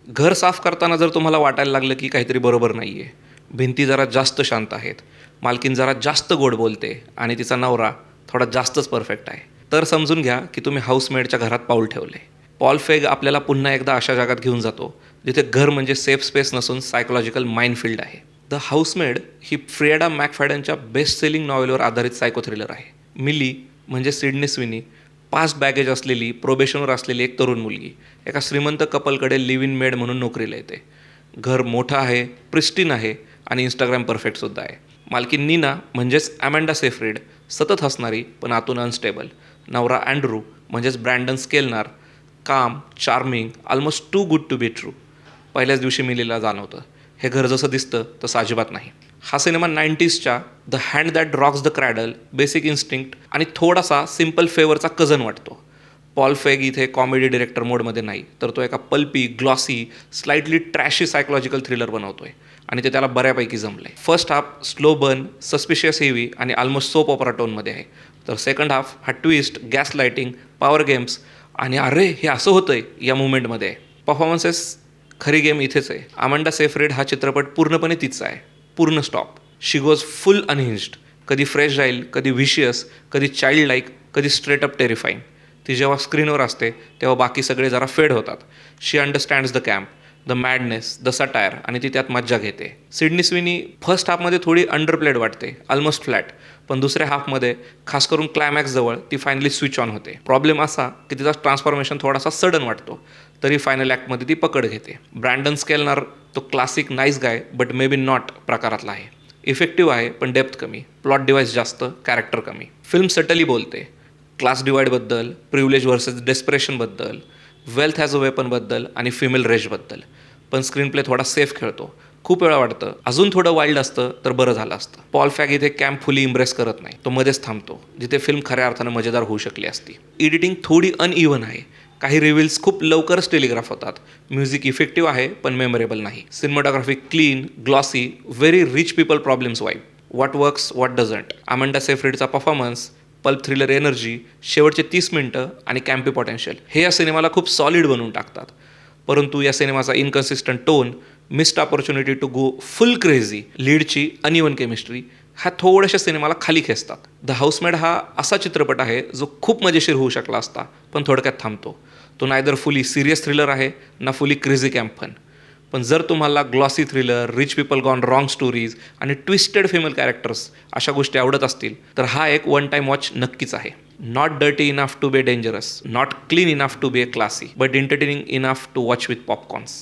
घर साफ करताना जर तुम्हाला वाटायला लागलं की काहीतरी बरोबर नाही आहे, भिंती जरा जास्त शांत आहेत, मालकीन जरा जास्त गोड बोलते आणि तिचा नवरा थोडा जास्तच परफेक्ट आहे, तर समजून घ्या की तुम्ही हाऊसमेडच्या घरात पाऊल ठेवले. पॉल फेग आपल्याला पुन्हा एकदा अशा जगात घेऊन जातो जिथे घर म्हणजे सेफ स्पेस नसून सायकोलॉजिकल माइनफील्ड आहे. द हाऊसमेड ही फ्रिएडा मॅकफॅडनच्या बेस्ट सेलिंग नॉवेलवर आधारित सायको थ्रिलर आहे. मिली म्हणजे सिडनी स्विनी, पास्ट बॅगेज असलेली, प्रोबेशनवर असलेली एक तरुण मुलगी एका श्रीमंत कपलकडे लिव्ह इन मेड म्हणून नोकरीला येते. घर मोठं आहे, प्रिस्टीन आहे आणि इंस्टाग्राम परफेक्टसुद्धा आहे. मालकीन नीना म्हणजेच ॲमेंडा सेफ्रिड, सतत हसणारी पण आतून अनस्टेबल. नवरा अँड्रू म्हणजेच Brandon Sklenar, calm, charming, almost too good to be true. पहिल्याच दिवशी मिलीला जाणवतं हे घर जसं दिसतं तसं अजिबात नाही. हा सिनेमा 90sच्या the hand that rocks the cradle, basic instinct आणि थोडासा सिम्पल फेवरचा कझन वाटतो. पॉल फेग इथे कॉमेडी डिरेक्टर मोडमध्ये नाही, तर तो एका pulpy, glossy, slightly ट्रॅशी psychological thriller बनवतोय आणि ते त्याला बऱ्यापैकी जमलं आहे. First half slow burn, suspicious heavy आणि ऑलमोस्ट सोप ऑपरा टोनमध्ये आहे, तर सेकंड हाफ हा twist, gas lighting, power games आणि अरे हे असं होतंय या मुवमेंटमध्ये आहे. परफॉर्मन्सेस खरी गेम इथेच आहे. अमांडा सेफ्रिड हा चित्रपट पूर्णपणे तिचा आहे, पूर्ण स्टॉप. शी गोज फुल अनहिंज्ड. कधी फ्रेश राहील, कधी व्हिशियस, कधी चाइल्ड लाईक, कधी स्ट्रेट अप टेरिफाईंग. ती जेव्हा स्क्रीनवर असते तेव्हा बाकी सगळे जरा फेड होतात. She understands the camp, the madness, the satire आणि ती त्यात मज्जा घेते. सिडनी स्विनी फर्स्ट हाफमध्ये थोडी अंडरप्लेड वाटते, ऑलमोस्ट फ्लॅट, पण दुसऱ्या हाफमध्ये खास करून क्लायमॅक्सजवळ ती फायनली स्विच ऑन होते. प्रॉब्लेम असा की तिचा ट्रान्सफॉर्मेशन थोडासा सडन वाटतो, तरी फायनल ॲक्टमध्ये ती पकड घेते. ब्रँडन स्केलनार तो classic nice guy but may be not प्रकारातला आहे. इफेक्टिव्ह आहे पण डेप्थ कमी, प्लॉट डिवाइस जास्त, कॅरेक्टर कमी. फिल्म सटली बोलते क्लास डिवाईडबद्दल, प्रिव्हिलेज व्हर्सेस डेस्परेशनबद्दल, वेल्थ ॲज अ वेपनबद्दल आणि फिमेल रेशबद्दल, पण स्क्रीन प्ले थोडा सेफ खेळतो. खूप वेळा वाटतं अजून थोडं वाईल्ड असतं तर बरं झालं असतं. पॉल फॅग इथे कॅम्प फुली इम्प्रेस करत नाही, तो मध्येच थांबतो जिथे फिल्म खऱ्या अर्थानं मजेदार होऊ शकली असती. एडिटिंग थोडी अनइव्हन आहे, काही रिव्हिल्स खूप लवकरच टेलिग्राफ होतात. म्युझिक इफेक्टिव्ह आहे पण मेमोरेबल नाही. Cinematography clean, glossy, very rich people problems vibe. What works, what doesn't. Amanda सेफ्रिडचा परफॉर्मन्स, पल्प थ्रिलर एनर्जी, शेवटचे 30 मिनटं आणि कॅम्पी पोटेन्शियल हे या सिनेमाला खूप सॉलिड बनवून टाकतात. परंतु या सिनेमाचा inconsistent tone, missed opportunity to go full crazy, लीडची अनइव्हन केमिस्ट्री ह्या थोड्याशा सिनेमाला खाली खेचतात. द हाऊसमेड हा असा चित्रपट आहे जो खूप मजेशीर होऊ शकला असता पण थोडक्यात थांबतो. तो नायदर फुली सिरियस थ्रिलर आहे ना फुली क्रेझी कॅम्प फन. पण जर तुम्हाला glossy thriller, rich people gone wrong stories आणि ट्विस्टेड फिमेल कॅरेक्टर्स अशा गोष्टी आवडत असतील तर हा एक वन टाईम वॉच नक्कीच आहे. Not dirty enough to be dangerous, not clean enough to be a classy, but entertaining enough to watch with popcorns.